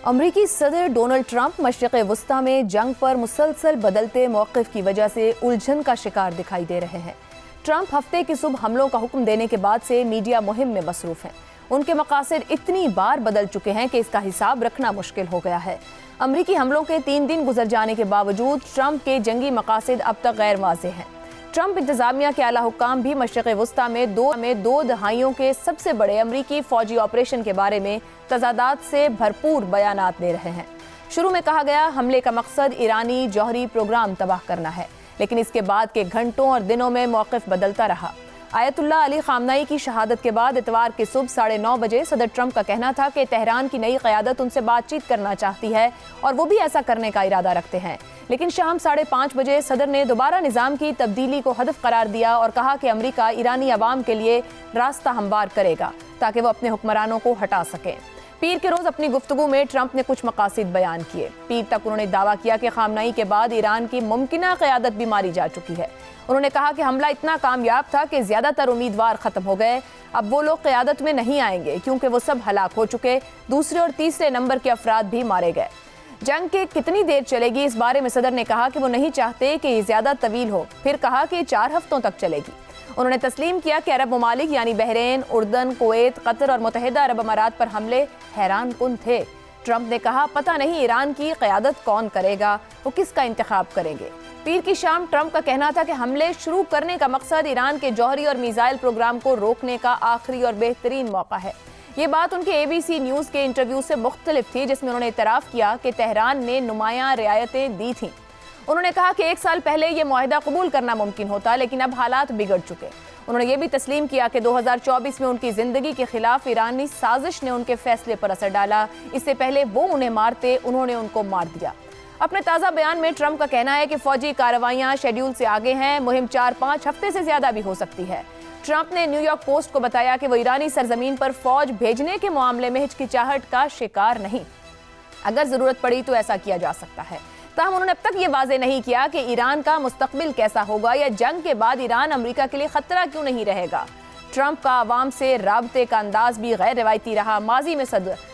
امریکی صدر Donald Trump مشرق وسطی میں جنگ پر مسلسل بدلتے موقف کی وجہ سے الجھن کا شکار دکھائی دے رہے ہیں۔ ٹرمپ ہفتے کی صبح حملوں کا حکم دینے کے بعد سے میڈیا مہم میں مصروف ہیں۔ ان کے مقاصد اتنی بار بدل چکے ہیں کہ اس کا حساب رکھنا مشکل ہو گیا ہے۔ امریکی حملوں کے 3 دن گزر جانے کے باوجود ٹرمپ کے جنگی مقاصد اب تک غیر واضح ہیں۔ ٹرمپ انتظامیہ کے اعلیٰ حکام بھی مشرق وسطی میں دو دہائیوں کے سب سے بڑے امریکی فوجی آپریشن کے بارے میں تضادات سے بھرپور بیانات دے رہے ہیں۔ شروع میں کہا گیا حملے کا مقصد ایرانی جوہری پروگرام تباہ کرنا ہے، لیکن اس کے بعد کے گھنٹوں اور دنوں میں موقف بدلتا رہا۔ آیت اللہ علی خامنئی کی شہادت کے بعد اتوار کی صبح 9:30 بجے صدر ٹرمپ کا کہنا تھا کہ تہران کی نئی قیادت ان سے بات چیت کرنا چاہتی ہے اور وہ بھی ایسا کرنے کا ارادہ رکھتے ہیں، لیکن شام 5:30 بجے صدر نے دوبارہ نظام کی تبدیلی کو ہدف قرار دیا اور کہا کہ امریکہ ایرانی عوام کے لیے راستہ ہموار کرے گا تاکہ وہ اپنے حکمرانوں کو ہٹا سکیں۔ پیر کے روز اپنی گفتگو میں ٹرمپ نے کچھ مقاصد بیان کیے۔ پیر تک انہوں نے دعویٰ کیا کہ خامنئی کے بعد ایران کی ممکنہ قیادت بھی ماری جا چکی ہے۔ انہوں نے کہا کہ حملہ اتنا کامیاب تھا کہ زیادہ تر امیدوار ختم ہو گئے، اب وہ لوگ قیادت میں نہیں آئیں گے کیونکہ وہ سب ہلاک ہو چکے، دوسرے اور تیسرے نمبر کے افراد بھی مارے گئے۔ جنگ کے کتنی دیر چلے گی اس بارے میں صدر نے کہا کہ وہ نہیں چاہتے کہ یہ زیادہ طویل ہو، پھر کہا کہ 4 ہفتوں تک چلے گی۔ انہوں نے تسلیم کیا کہ عرب ممالک یعنی بحرین، اردن، کویت، قطر اور متحدہ عرب امارات پر حملے حیران کن تھے۔ ٹرمپ نے کہا پتہ نہیں ایران کی قیادت کون کرے گا، وہ کس کا انتخاب کریں گے۔ پیر کی شام ٹرمپ کا کہنا تھا کہ حملے شروع کرنے کا مقصد ایران کے جوہری اور میزائل پروگرام کو روکنے کا آخری اور بہترین موقع ہے۔ یہ بات ان کے ABC نیوز کے انٹرویو سے مختلف تھی، جس میں انہوں نے اعتراف کیا کہ تہران نے نمایاں رعایتیں دی تھیں۔ انہوں نے کہا کہ 1 سال پہلے یہ معاہدہ قبول کرنا ممکن ہوتا، لیکن اب حالات بگڑ چکے۔ انہوں نے یہ بھی تسلیم کیا کہ 2024 میں ان کی زندگی کے خلاف ایرانی سازش نے ان کے فیصلے پر اثر ڈالا۔ اس سے پہلے وہ انہیں مارتے، انہوں نے ان کو مار دیا۔ اپنے تازہ بیان میں ٹرمپ کا کہنا ہے کہ فوجی کارروائیاں شیڈول سے آگے ہیں، مہم 4-5 ہفتے سے زیادہ بھی ہو سکتی ہے۔ ٹرمپ نے نیو یارک پوسٹ کو بتایا کہ وہ ایرانی سرزمین پر فوج بھیجنے کے معاملے میں ہچکچاہٹ کا شکار نہیں، اگر ضرورت پڑی تو ایسا کیا جا سکتا ہے۔ تاہم انہوں نے اب تک یہ واضح نہیں کیا کہ ایران کا مستقبل کیسا ہوگا یا جنگ کے بعد ایران امریکہ کے لیے خطرہ کیوں نہیں رہے گا۔ ٹرمپ کا عوام سے رابطے کا انداز بھی غیر روایتی رہا۔ ماضی میں صدر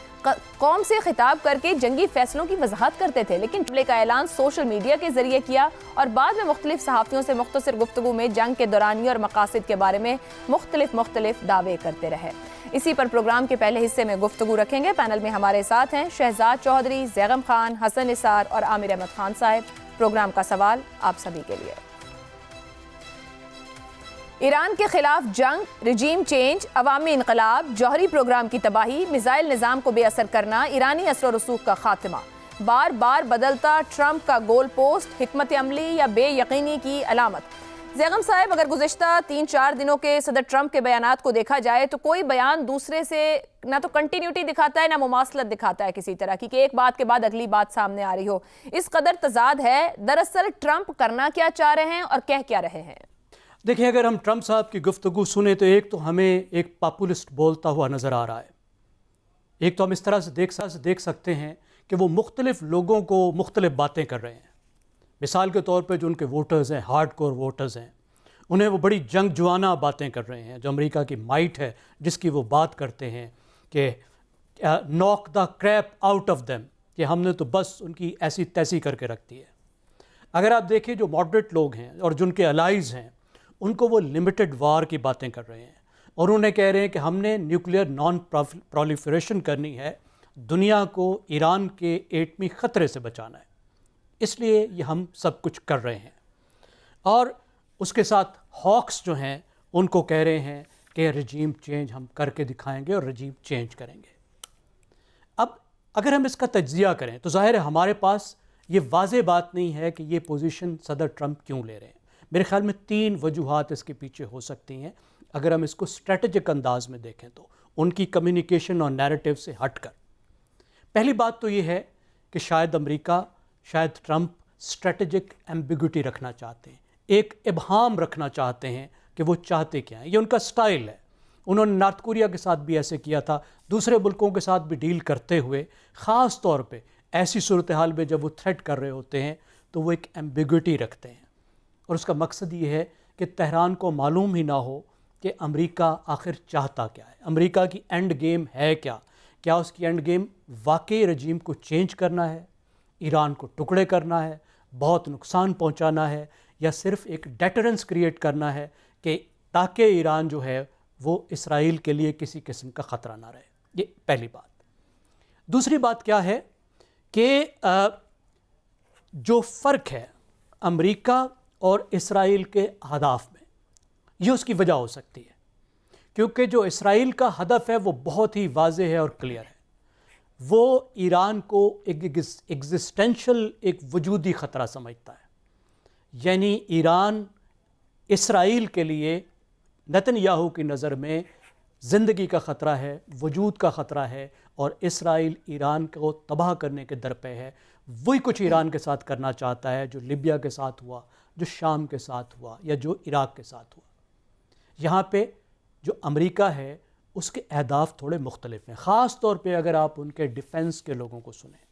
قوم سے خطاب کر کے جنگی فیصلوں کی وضاحت کرتے تھے، لیکن حملے کا اعلان سوشل میڈیا کے ذریعے کیا اور بعد میں مختلف صحافیوں سے مختصر گفتگو میں جنگ کے دورانیے اور مقاصد کے بارے میں مختلف دعوے کرتے رہے۔ اسی پر پروگرام کے پہلے حصے میں گفتگو رکھیں گے۔ پینل میں ہمارے ساتھ ہیں شہزاد چودھری، زیغم خان، حسن نثار اور عامر احمد خان صاحب۔ پروگرام کا سوال آپ سبھی کے لیے۔ ایران کے خلاف جنگ، رجیم چینج، عوامی انقلاب، جوہری پروگرام کی تباہی، میزائل نظام کو بے اثر کرنا، ایرانی اثر و رسوخ کا خاتمہ، بار بار بدلتا ٹرمپ کا گول پوسٹ، حکمت عملی یا بے یقینی کی علامت۔ زیغم صاحب، اگر گزشتہ 3-4 دنوں کے صدر ٹرمپ کے بیانات کو دیکھا جائے تو کوئی بیان دوسرے سے نہ تو کنٹینیوٹی دکھاتا ہے نہ مماثلت دکھاتا ہے کسی طرح کی، کہ ایک بات کے بعد اگلی بات سامنے آ رہی ہو۔ اس قدر تضاد ہے، دراصل ٹرمپ کرنا کیا چاہ رہے ہیں اور کہہ کیا رہے ہیں؟ دیکھیں، اگر ہم ٹرمپ صاحب کی گفتگو سنیں تو ایک تو ہمیں ایک پاپولسٹ بولتا ہوا نظر آ رہا ہے۔ ایک تو ہم اس طرح سے دیکھ سکتے ہیں کہ وہ مختلف لوگوں کو مختلف باتیں کر رہے ہیں۔ مثال کے طور پہ جو ان کے ووٹرز ہیں، ہارڈ کور ووٹرز ہیں، انہیں وہ بڑی جنگ جوانہ باتیں کر رہے ہیں۔ جو امریکہ کی مائٹ ہے جس کی وہ بات کرتے ہیں کہ ناک دا کریپ آؤٹ آف دیم، کہ ہم نے تو بس ان کی ایسی تیسی کر کے رکھ دی ہے۔ اگر آپ دیکھیں جو ماڈریٹ لوگ ہیں اور جو ان کے الائز ہیں، ان کو وہ لمیٹڈ وار کی باتیں کر رہے ہیں اور انہیں کہہ رہے ہیں کہ ہم نے نیوکلیئر نان پرولیفریشن کرنی ہے، دنیا کو ایران کے ایٹمی خطرے سے بچانا ہے، اس لیے یہ ہم سب کچھ کر رہے ہیں۔ اور اس کے ساتھ ہاکس جو ہیں ان کو کہہ رہے ہیں کہ رجیم چینج ہم کر کے دکھائیں گے اور رجیم چینج کریں گے۔ اب اگر ہم اس کا تجزیہ کریں تو ظاہر ہے ہمارے پاس یہ واضح بات نہیں ہے کہ یہ پوزیشن صدر ٹرمپ کیوں لے رہے ہیں۔ میرے خیال میں 3 وجوہات اس کے پیچھے ہو سکتی ہیں اگر ہم اس کو اسٹریٹجک انداز میں دیکھیں تو، ان کی کمیونیکیشن اور نیریٹو سے ہٹ کر۔ پہلی بات تو یہ ہے کہ شاید امریکہ، شاید ٹرمپ اسٹریٹجک ایمبیگوٹی رکھنا چاہتے ہیں، ایک ابہام رکھنا چاہتے ہیں کہ وہ چاہتے کیا ہیں۔ یہ ان کا سٹائل ہے۔ انہوں نے نارتھ کوریا کے ساتھ بھی ایسے کیا تھا، دوسرے ملکوں کے ساتھ بھی ڈیل کرتے ہوئے، خاص طور پہ ایسی صورتحال میں جب وہ تھریٹ کر رہے ہوتے ہیں تو وہ ایک ایمبیگوٹی رکھتے ہیں، اور اس کا مقصد یہ ہے کہ تہران کو معلوم ہی نہ ہو کہ امریکہ آخر چاہتا کیا ہے، امریکہ کی اینڈ گیم ہے کیا، کیا اس کی اینڈ گیم واقعی رجیم کو چینج کرنا ہے، ایران کو ٹکڑے کرنا ہے، بہت نقصان پہنچانا ہے، یا صرف ایک ڈیٹرنس کریٹ کرنا ہے کہ تاکہ ایران جو ہے وہ اسرائیل کے لیے کسی قسم کا خطرہ نہ رہے؟ یہ پہلی بات۔ دوسری بات کیا ہے کہ جو فرق ہے امریکہ اور اسرائیل کے اہداف میں، یہ اس کی وجہ ہو سکتی ہے، کیونکہ جو اسرائیل کا ہدف ہے وہ بہت ہی واضح ہے اور کلیئر ہے۔ وہ ایران کو ایک ایگزسٹینشل ایک وجودی خطرہ سمجھتا ہے، یعنی ایران اسرائیل کے لیے نتن یاہو کی نظر میں زندگی کا خطرہ ہے، وجود کا خطرہ ہے، اور اسرائیل ایران کو تباہ کرنے کے در پہ ہے۔ وہی کچھ ایران کے ساتھ کرنا چاہتا ہے جو لیبیا کے ساتھ ہوا، جو شام کے ساتھ ہوا، یا جو عراق کے ساتھ ہوا۔ یہاں پہ جو امریکہ ہے اس کے اہداف تھوڑے مختلف ہیں، خاص طور پہ اگر آپ ان کے ڈیفنس کے لوگوں کو سنیں،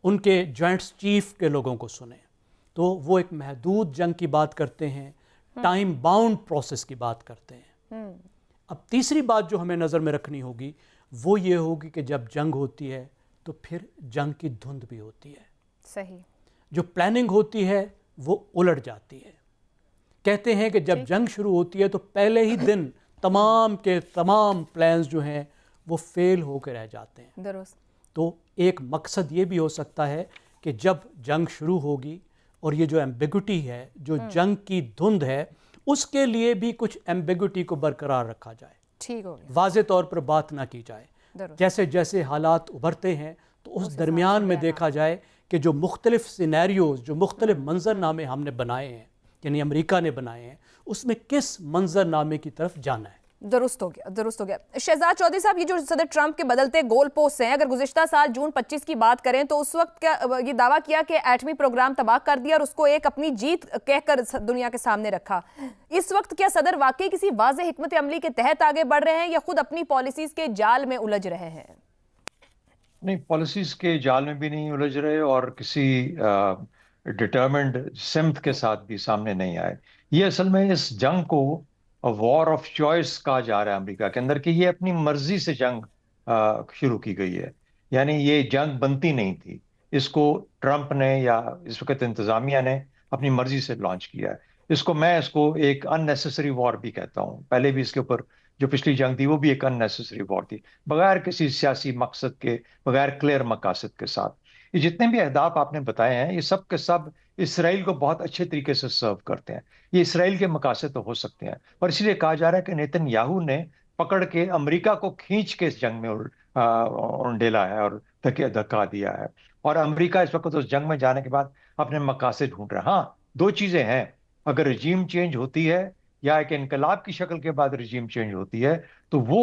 ان کے جوائنٹس چیف کے لوگوں کو سنیں، تو وہ ایک محدود جنگ کی بات کرتے ہیں، ٹائم باؤنڈ پروسیس کی بات کرتے ہیں۔ اب تیسری بات جو ہمیں نظر میں رکھنی ہوگی وہ یہ ہوگی کہ جب جنگ ہوتی ہے تو پھر جنگ کی دھند بھی ہوتی ہے، صحیح، جو پلاننگ ہوتی ہے وہ الٹ جاتی ہے۔ کہتے ہیں کہ جب جنگ شروع ہوتی ہے تو پہلے ہی دن تمام کے تمام پلانز جو ہیں وہ فیل ہو کے رہ جاتے ہیں۔ درست۔ تو ایک مقصد یہ بھی ہو سکتا ہے کہ جب جنگ شروع ہوگی اور یہ جو ایمبیگوٹی ہے، جو جنگ کی دھند ہے، اس کے لیے بھی کچھ ایمبیگوٹی کو برقرار رکھا جائے، ٹھیک ہو گیا، واضح طور پر بات نہ کی جائے۔ درست۔ جیسے جیسے حالات ابھرتے ہیں تو اس درمیان میں دیکھا جائے کہ جو مختلف سینیریوز، جو مختلف منظر نامے ہم نے بنائے ہیں، یعنی امریکہ نے بنائے ہیں، اس میں کس منظر نامے کی طرف جانا ہے۔ درست ہو گیا، درست ہو گیا۔ شہزاد چودھری صاحب، یہ جو صدر ٹرمپ کے بدلتے گول پوسٹ ہیں، اگر گزشتہ سال جون 25 کی بات کریں تو اس وقت کیا یہ دعویٰ کیا کہ ایٹمی پروگرام تباہ کر دیا اور اس کو ایک اپنی جیت کہہ کر دنیا کے سامنے رکھا۔ اس وقت کیا صدر واقعی کسی واضح حکمت عملی کے تحت آگے بڑھ رہے ہیں یا خود اپنی پالیسیز کے جال میں الجھ رہے ہیں؟ نہیں، پالیسیز کے جال میں بھی نہیں الجھ رہے اور کسی ڈٹرمنڈ سمت کے ساتھ بھی سامنے نہیں آئے۔ یہ اصل میں اس جنگ کو وار آف چوائس کہا جا رہا ہے امریکہ کے اندر، کہ یہ اپنی مرضی سے جنگ شروع کی گئی ہے، یعنی یہ جنگ بنتی نہیں تھی، اس کو ٹرمپ نے یا اس وقت انتظامیہ نے اپنی مرضی سے لانچ کیا ہے۔ میں اس کو ایک ان نیسیسری وار بھی کہتا ہوں۔ پہلے بھی اس کے اوپر جو پچھلی جنگ تھی وہ بھی ایک ان نیسیسری وار تھی، بغیر کسی سیاسی مقصد کے، بغیر کلیئر مقاصد کے ساتھ۔ یہ جتنے بھی اہداف آپ نے بتائے ہیں، یہ سب کے سب اسرائیل کو بہت اچھے طریقے سے سرو کرتے ہیں۔ یہ اسرائیل کے مقاصد تو ہو سکتے ہیں، اور اسی لیے کہا جا رہا ہے کہ نیتن یاہو نے پکڑ کے امریکہ کو کھینچ کے اس جنگ میں ڈیلا ہے اور دھکا دیا ہے، اور امریکہ اس وقت اس جنگ میں جانے کے بعد اپنے مقاصد ڈھونڈ رہا ہے۔ ہاں، دو چیزیں ہیں، اگر رجیم چینج ہوتی ہے یا ایک انقلاب کی شکل کے بعد رجیم چینج ہوتی ہے تو وہ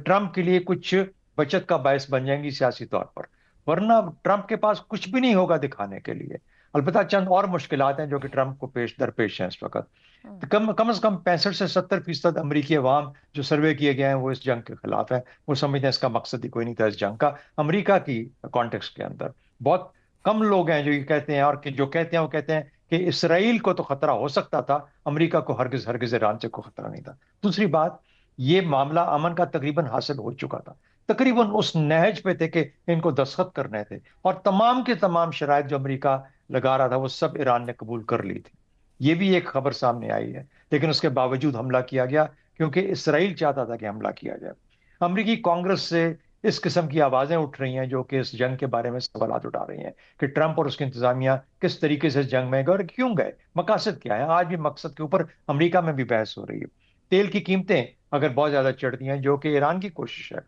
ٹرمپ کے لیے کچھ بچت کا باعث بن جائیں گی سیاسی طور پر، ورنہ ٹرمپ کے پاس کچھ بھی نہیں ہوگا دکھانے کے لیے۔ البتہ چند اور مشکلات ہیں جو کہ ٹرمپ کو درپیش ہیں اس وقت۔ کم از کم 65 سے 70% امریکی عوام جو سروے کیے گئے ہیں وہ اس جنگ کے خلاف ہیں، وہ سمجھتے ہیں اس کا مقصد ہی کوئی نہیں تھا اس جنگ کا امریکہ کی کانٹیکسٹ کے اندر۔ بہت کم لوگ ہیں جو یہ کہتے ہیں، اور جو کہتے ہیں وہ کہتے ہیں کہ اسرائیل کو تو خطرہ ہو سکتا تھا، امریکہ کو ہرگز ایران سے کوئی خطرہ نہیں تھا۔ دوسری بات، یہ معاملہ امن کا تقریباً حاصل ہو چکا تھا، تقریباً اس نہج پہ تھے کہ ان کو دستخط کرنے تھے، اور تمام کے تمام شرائط جو امریکہ لگا رہا تھا وہ سب ایران نے قبول کر لی تھی۔ یہ بھی ایک خبر سامنے آئی ہے، لیکن اس کے باوجود حملہ کیا گیا کیونکہ اسرائیل چاہتا تھا کہ حملہ کیا جائے۔ امریکی کانگریس سے اس قسم کی آوازیں اٹھ رہی ہیں جو کہ اس جنگ کے بارے میں سوالات اٹھا رہی ہیں کہ ٹرمپ اور اس کی انتظامیہ کس طریقے سے اس جنگ میں گئے اور کیوں گئے، مقاصد کیا ہے۔ آج بھی مقصد کے اوپر امریکہ میں بھی بحث ہو رہی ہے۔ تیل کی قیمتیں اگر بہت زیادہ چڑھتی ہیں، جو کہ ایران کی کوشش ہے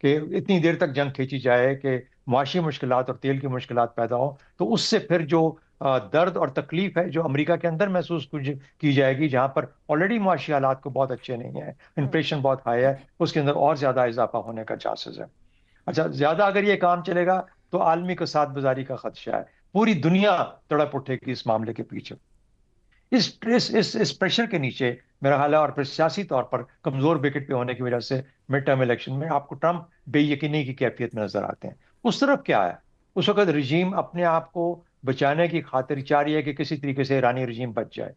کہ اتنی دیر تک جنگ کھینچی جائے کہ معاشی مشکلات اور تیل کی مشکلات پیدا ہوں، تو اس سے پھر جو درد اور تکلیف ہے جو امریکہ کے اندر محسوس کی جائے گی، جہاں پر آلریڈی معاشی حالات کو بہت اچھے نہیں ہیں، انفلیشن بہت ہائی ہے، اس کے اندر اور زیادہ اضافہ ہونے کا چانسز ہے۔ اچھا، زیادہ اگر یہ کام چلے گا تو عالمی کساد بازاری کا خدشہ ہے، پوری دنیا تڑپ اٹھے گی اس معاملے کے پیچھے۔ اس پریشر کے نیچے میرا خیال ہے، اور پھر سیاسی طور پر کمزور وکٹ پہ ہونے کی وجہ سے مڈ ٹرم الیکشن میں آپ کو ٹرمپ بے یقینی کی کیفیت میں نظر آتے ہیں۔ اس طرف کیا ہے، اس وقت رجیم اپنے آپ کو بچانے کی خاطر چاہ رہی ہے کہ کسی طریقے سے ایرانی رجیم بچ جائے،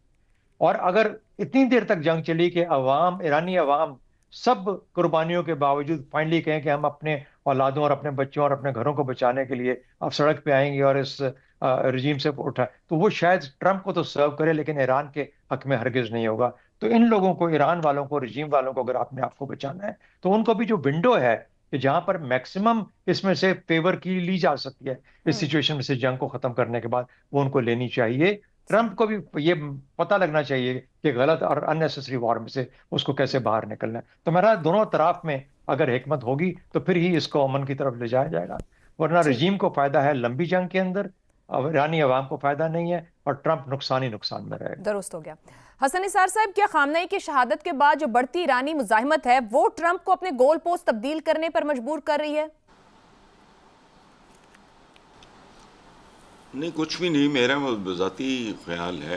اور اگر اتنی دیر تک جنگ چلی کہ ایرانی عوام سب قربانیوں کے باوجود فائنلی کہیں کہ ہم اپنے اولادوں اور اپنے بچوں اور اپنے گھروں کو بچانے کے لیے آپ سڑک پہ آئیں گے اور اس رجیم سے اٹھا، تو وہ شاید ٹرمپ کو تو سرو کرے لیکن ایران کے حق میں ہرگز نہیں ہوگا. تو ان لوگوں کو، ایران والوں کو، رجیم والوں کو اگر اپنے آپ کو بچانا ہے تو ان کو بھی جو ونڈو ہے کہ جہاں پر میکسیمم اس میں سے فیور کی لی جا سکتی ہے اس سچویشن میں سے جنگ کو ختم کرنے کے بعد، وہ ان کو لینی چاہیے. ٹرمپ کو بھی یہ پتہ لگنا چاہیے کہ غلط اور ان نیسیسری وار میں سے اس کو کیسے باہر نکلنا ہے. تو میرا دونوں طرف میں اگر حکمت ہوگی تو پھر ہی اس کو امن کی طرف لے جایا جائے گا، ورنہ رجیم کو فائدہ ہے لمبی جنگ کے اندر، ایرانی عوام کو فائدہ نہیں ہے، اور ٹرمپ نقصان ہی نقصان میں رہے گا. درست ہو گیا. حسن نثار صاحب، کیا خامنہئی کی شہادت کے بعد جو بڑھتی ایرانی مزاحمت ہے وہ ٹرمپ کو اپنے گول پوسٹ تبدیل کرنے پر مجبور کر رہی ہے؟ نہیں، کچھ بھی نہیں. میرا ذاتی خیال ہے،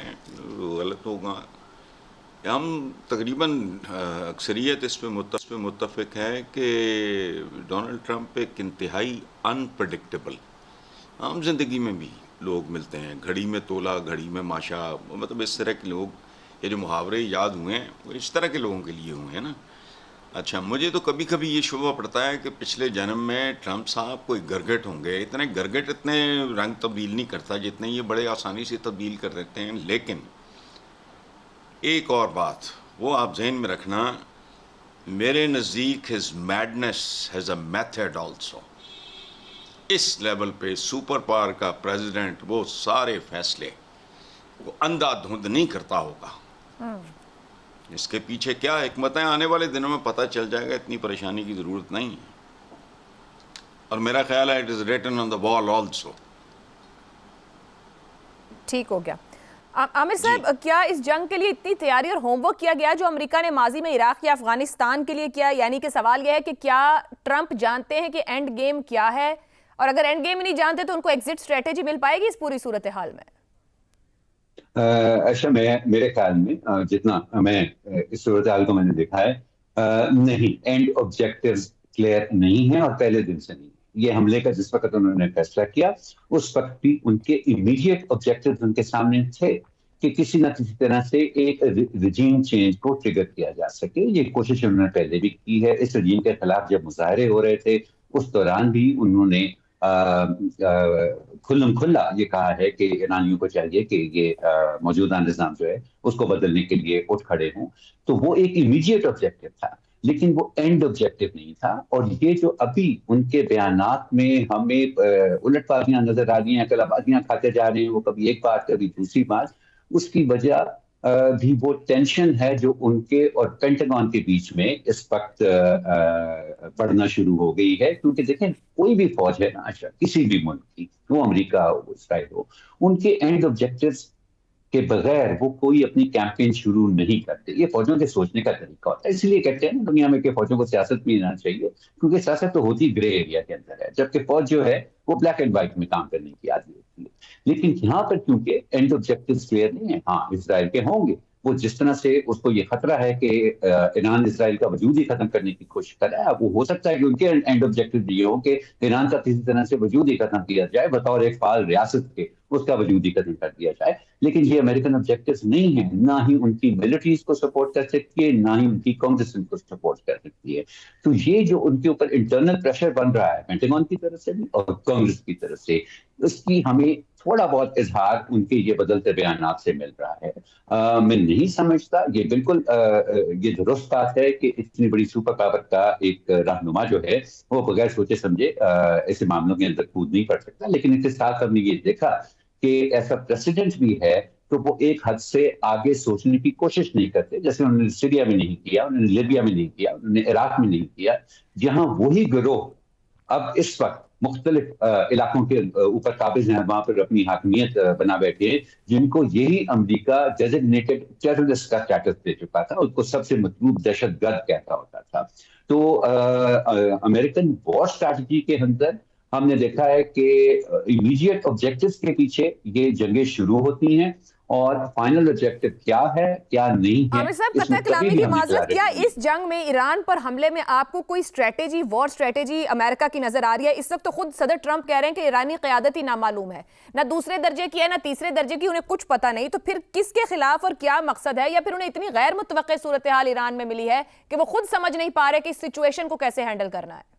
غلط ہوگا. ہم تقریباً اکثریت اس پہ متفق ہے کہ ڈونلڈ ٹرمپ ایک انتہائی انپریڈکٹیبل، عام زندگی میں بھی لوگ ملتے ہیں، گھڑی میں تولا گھڑی میں ماشا، مطلب اس طرح کے لوگ، یہ جو محاورے یاد ہوئے ہیں وہ اس طرح کے لوگوں کے لیے ہوئے ہیں نا. اچھا، مجھے تو کبھی کبھی یہ شبہ پڑتا ہے کہ پچھلے جنم میں ٹرمپ صاحب کوئی گرگٹ ہوں گے. اتنے رنگ تبدیل نہیں کرتا جتنے یہ بڑے آسانی سے تبدیل کر دیتے ہیں. لیکن ایک اور بات وہ آپ ذہن میں رکھنا، میرے نزدیک his madness has a method also. اس لیول پہ سپر پاور کا پریزیڈنٹ وہ سارے فیصلے وہ اندھا دھند نہیں کرتا ہوگا. اس کے پیچھے کیا حکمت ہے آنے والے دنوں میں پتہ چل جائے گا. اتنی پریشانی کی ضرورت نہیں ہے. اور میرا خیال ہے it is written on the wall also. ٹھیک ہو گیا. عامر صاحب، کیا اس جنگ کے لیے اتنی تیاری اور ہوم ورک کیا گیا جو امریکہ نے ماضی میں عراق یا افغانستان کے لیے کیا؟ یعنی کہ سوال یہ ہے کہ کیا ٹرمپ جانتے ہیں کہ اینڈ گیم کیا ہے، اور اگر اینڈ گیم ہی نہیں جانتے تو ان کو ایگزٹ اسٹریٹجی مل پائے گی اس پوری صورتحال میں؟ اچھا، میرے خیال میں جتنا میں اس صورتحال کو میں نے دیکھا ہے، نہیں، اینڈ آبجیکٹیوز کلیئر نہیں ہے اور پہلے دن سے نہیں. یہ حملے کا جس وقت انہوں نے فیصلہ کیا اس وقت بھی ان کے امیڈیٹ آبجیکٹیوز ان کے سامنے تھے کہ کسی نہ کسی طرح سے ایک رجیم چینج کو ٹریگر کیا جا سکے. یہ کوشش انہوں نے پہلے بھی کی ہے. اس رجیم کے خلاف جب مظاہرے ہو رہے تھے اس دوران بھی انہوں نے کھلم کھلا یہ کہا ہے کہ ایرانیوں کو چاہیے کہ یہ موجودہ نظام جو ہے اس کو بدلنے کے لیے اٹھ کھڑے ہوں. تو وہ ایک امیڈیٹ آبجیکٹیو تھا لیکن وہ اینڈ آبجیکٹیو نہیں تھا. اور یہ جو ابھی ان کے بیانات میں ہمیں الٹ بازیاں نظر آ رہی ہیں، کلابازیاں کھاتے جا رہے ہیں، وہ کبھی ایک بات کبھی دوسری بات، اس کی وجہ بھی وہ ٹینشن ہے جو ان کے اور پینٹاگون کے بیچ میں اس وقت پڑنا شروع ہو گئی ہے. کیونکہ دیکھیں، کوئی بھی فوج ہے نا، کسی بھی ملک کی، وہ امریکہ ہو، اسرائیل ہو، ان کے اینڈ آبجیکٹیوز کے بغیر وہ کوئی اپنی کیمپین شروع نہیں کرتے. یہ فوجوں کے سوچنے کا طریقہ ہوتا ہے. اس لیے کہتے ہیں دنیا میں کہ فوجوں کو سیاست میں آنا چاہیے، کیونکہ سیاست تو ہوتی گرے ایریا کے اندر ہے، جبکہ فوج جو ہے وہ بلیک اینڈ وائٹ میں کام کرنے کی عادت ہوتی ہے. لیکن یہاں پر کیونکہ اینڈ آبجیکٹیوز کلیئر نہیں ہے، ہاں اسرائیل کے ہوں گے، وہ جس طرح سے اس کو یہ خطرہ ہے کہ ایران اسرائیل کا وجود ہی ختم کرنے کی کوشش کر رہا ہے. وہ ہو سکتا ہے کہ ان کے اینڈ آبجیکٹیو یہ ہو کہ ایران کا کسی طرح سے وجود ہی ختم کیا جائے، بطور ایک فعال ریاست کے اس کا وجود ہی ختم کر دیا جائے. لیکن یہ امریکن آبجیکٹیوز نہیں ہیں، نہ ہی ان کی ملٹریز کو سپورٹ کر سکتی ہے، نہ ہی ان کی کانگریس کو سپورٹ کر سکتی ہے. تو یہ جو ان کے اوپر انٹرنل پریشر بن رہا ہے پینٹاگون کی طرف سے بھی اور کانگریس کی طرف سے، اس کی ہمیں تھوڑا بہت اظہار ان کے یہ بدلتے بیانات سے مل رہا ہے. میں نہیں سمجھتا، یہ بالکل یہ درست بات ہے کہ اتنی بڑی سپر پاور کا ایک رہنما جو ہے وہ بغیر سوچے سمجھے ایسے معاملوں کے اندر کود نہیں پڑ سکتا. لیکن اس کے ساتھ ہم نے یہ دیکھا کہ ایسا پریسیڈنٹ بھی ہے تو وہ ایک حد سے آگے سوچنے کی کوشش نہیں کرتے، جیسے انہوں نے سیریا میں نہیں کیا، انہوں نے لیبیا میں نہیں کیا، انہوں نے عراق میں نہیں کیا، جہاں وہی گروہ اب اس وقت مختلف علاقوں کے اوپر قابض ہیں، وہاں پر اپنی حاکمیت بنا بیٹھے ہیں، جن کو یہی امریکہ ڈیزگنیٹڈ ٹیررسٹ کا اسٹیٹس دے چکا تھا، اس کو سب سے مطلوب دہشت گرد کہتا ہوتا تھا. تو امریکن وار اسٹریٹجی کے اندر ہم نے دیکھا ہے کہ امیڈیٹ آبجیکٹیوز کے پیچھے یہ جنگیں شروع ہوتی ہیں اور فائنل آبجیکٹیو کیا ہے کیا نہیں ہے. عامر صاحب، قطع کلامی کی معذرت، کیا اس جنگ میں ایران پر حملے میں آپ کو کوئی اسٹریٹجی، وار اسٹریٹجی امریکہ کی نظر آ رہی ہے؟ اس وقت تو خود صدر ٹرمپ کہہ رہے ہیں کہ ایرانی قیادت ہی نامعلوم ہے، نہ دوسرے درجے کی ہے نہ تیسرے درجے کی، انہیں کچھ پتہ نہیں. تو پھر کس کے خلاف اور کیا مقصد ہے؟ یا پھر انہیں اتنی غیر متوقع صورتحال ایران میں ملی ہے کہ وہ خود سمجھ نہیں پا رہے کہ اس سچویشن کو کیسے ہینڈل کرنا ہے؟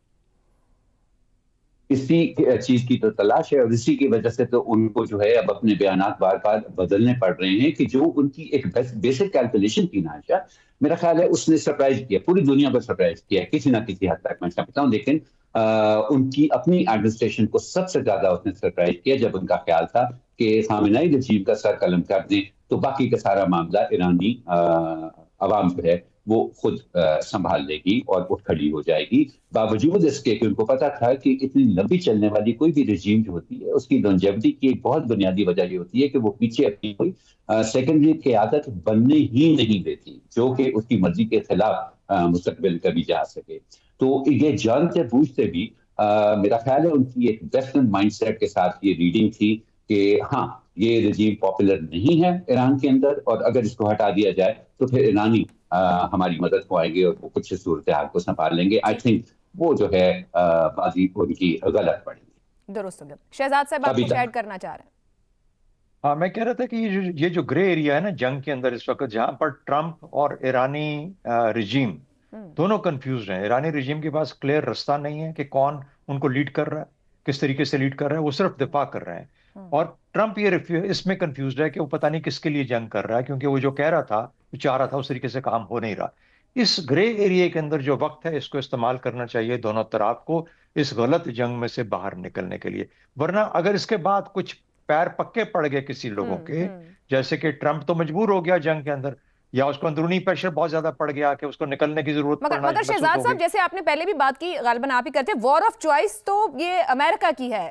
اسی چیز کی تو تلاش ہے، اور اسی کی وجہ سے تو ان کو جو ہے اب اپنے بیانات بار بار بدلنے پڑ رہے ہیں کہ جو ان کی ایک بیسک کیلکولیشن تھی نا، میرا خیال ہے اس نے سرپرائز کیا، پوری دنیا کو سرپرائز کیا کسی نہ کسی حد تک، میں سمجھتا ہوں. لیکن ان کی اپنی ایڈمنسٹریشن کو سب سے زیادہ اس نے سرپرائز کیا جب ان کا خیال تھا کہ خامنہئی رجیم کا سر قلم کر دیں تو باقی کا سارا معاملہ ایرانی عوام جو ہے وہ خود سنبھال لے گی اور اٹھ کھڑی ہو جائے گی، باوجود اس کے کہ ان کو پتا تھا کہ اتنی لمبی چلنے والی کوئی بھی رجیم جو ہوتی ہے اس کی لانجیوٹی کی ایک بہت بنیادی وجہ یہ ہوتی ہے کہ وہ پیچھے اپنی کوئی سیکنڈری قیادت بننے ہی نہیں دیتی جو کہ اس کی مرضی کے خلاف مستقبل کبھی جا سکے. تو یہ جانتے بوجھتے بھی میرا خیال ہے ان کی ایک ویسٹرن مائنڈ سیٹ کے ساتھ یہ ریڈنگ تھی کہ ہاں یہ رجیم پاپولر نہیں ہے ایران کے اندر، اور اگر اس کو ہٹا دیا جائے تو پھر ایرانی ہماری مدد کو آئیں گے اور وہ کچھ صورتحال کو سنبھال لیں گے. آئی تھنک وہ جو ہے بازی ان کی غلط پڑے گی. درست ہو گیا. شہزاد صاحب آپ کچھ ایڈ کرنا چاہ رہے ہیں؟ ہاں، میں کہہ رہا تھا کہ یہ جو گرے ایریا ہے نا جنگ کے اندر اس وقت، جہاں پر ٹرمپ اور ایرانی رجیم دونوں کنفیوزڈ ہیں. ایرانی رجیم کے پاس کلیئر رستہ نہیں ہے کہ کون ان کو لیڈ کر رہا ہے، کس طریقے سے لیڈ کر رہا ہے. وہ صرف دفاع کر رہے ہیں. اور ٹرمپ یہ اس میں کنفیوزڈ ہے کہ وہ پتہ نہیں کس کے لیے جنگ کر رہا ہے، کیونکہ وہ جو کہہ رہا تھا، وہ چاہ رہا تھا، اس طریقے سے کام ہو نہیں رہا. اس گرے ایریا کے اندر جو وقت ہے اس کو استعمال کرنا چاہیے دونوں طرف کو اس غلط جنگ میں سے باہر نکلنے کے لیے. ورنہ اگر اس کے بعد کچھ پیر پکے پڑ گئے کسی لوگوں کے، جیسے کہ ٹرمپ تو مجبور ہو گیا جنگ کے اندر، یا اس کو اندرونی پریشر بہت زیادہ پڑ گیا کہ اس کو نکلنے کی ضرورت پڑنا. مگر شہزاد صاحب جیسے آپ نے پہلے بھی بات کی، غالباً آپ ہی کرتے ہیں، وار آف چوائس تو یہ امریکہ کی ہے،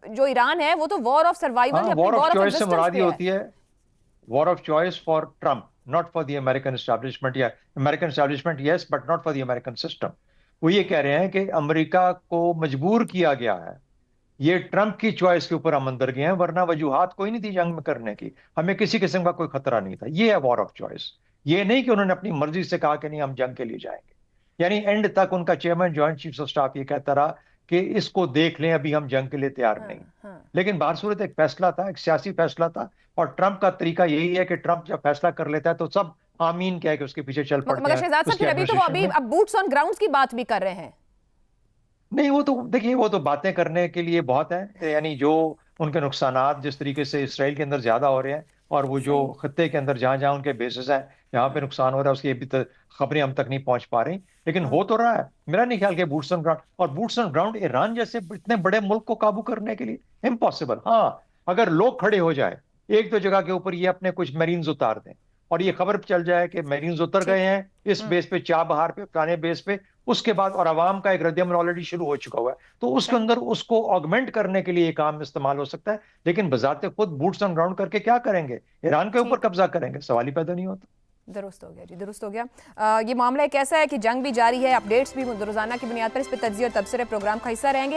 جو ایران ہے وہ تو war of survival, war of choice سے مراد یہ ہوتی ہے war of choice for Trump, not for the American establishment. Yeah, American establishment, yes, but not for the American system. وہ یہ کہہ رہے ہیں کہ امریکہ کو مجبور کیا گیا ہے، یہ ٹرمپ کی چوائس کے اوپر ہم اندر گئے ہیں، ورنہ وجوہات کوئی نہیں تھی جنگ میں کرنے کی، ہمیں کسی قسم کا کوئی خطرہ نہیں تھا. یہ ہے وار آف چوائس. یہ نہیں کہ انہوں نے اپنی مرضی سے کہا کہ نہیں ہم جنگ کے لیے جائیں گے. یعنی اینڈ تک ان کا chairman joint chief of staff یہ کہتا رہا کہ اس کو دیکھ لیں، ابھی ہم جنگ کے لیے تیار نہیں. لیکن بہر صورت ایک فیصلہ تھا، ایک سیاسی فیصلہ تھا، اور ٹرمپ کا طریقہ یہی ہے کہ ٹرمپ جب فیصلہ کر لیتا ہے تو سب آمین کہہ کے اس کے پیچھے چل پڑتے ہیں. مگر شہزاد صاحب پھر ابھی تو ابھی اب بوٹس آن گراؤنڈز کی بات بھی کر رہے ہیں. نہیں، وہ تو دیکھیے، وہ تو باتیں کرنے کے لیے بہت ہیں. یعنی جو ان کے نقصانات جس طریقے سے اسرائیل کے اندر زیادہ ہو رہے ہیں، اور وہ جو خطے کے اندر جہاں جہاں ان کے بیسز ہیں جہاں پہ نقصان ہو رہا ہے اس کی ابھی تک خبریں ہم تک نہیں پہنچ پا رہی، لیکن ہو تو رہا ہے. میرا نہیں خیال کہ بوٹس آن گراؤنڈ، اور بوٹس آن گراؤنڈ ایران جیسے اتنے بڑے ملک کو قابو کرنے کے لیے امپاسبل. ہاں، اگر لوگ کھڑے ہو جائے ایک دو جگہ کے اوپر، یہ اپنے کچھ میرینز اتار دیں اور یہ خبر چل جائے کہ میرینز اتر گئے ہیں اس بیس پہ، چاہ بہار پہ، پرانے بیس پہ، اس کے بعد اور عوام کا ایک رد عمل آلریڈی شروع ہو چکا ہوا ہے، تو اس کے اندر اس کو آگمنٹ کرنے کے لیے یہ کام استعمال ہو سکتا ہے. لیکن بذات خود بوٹس آن گراؤنڈ کر کے کیا کریں گے؟ ایران کے اوپر قبضہ کریں گے؟ سوال ہی پیدا نہیں ہوتا. درست ہو گیا جی، درست ہو گیا. یہ معاملہ ایک ایسا ہے کہ جنگ بھی جاری ہے، اپڈیٹس بھی روزانہ کی بنیاد پر اس پہ تجزیہ اور تبصرے پروگرام کا حصہ رہیں گے.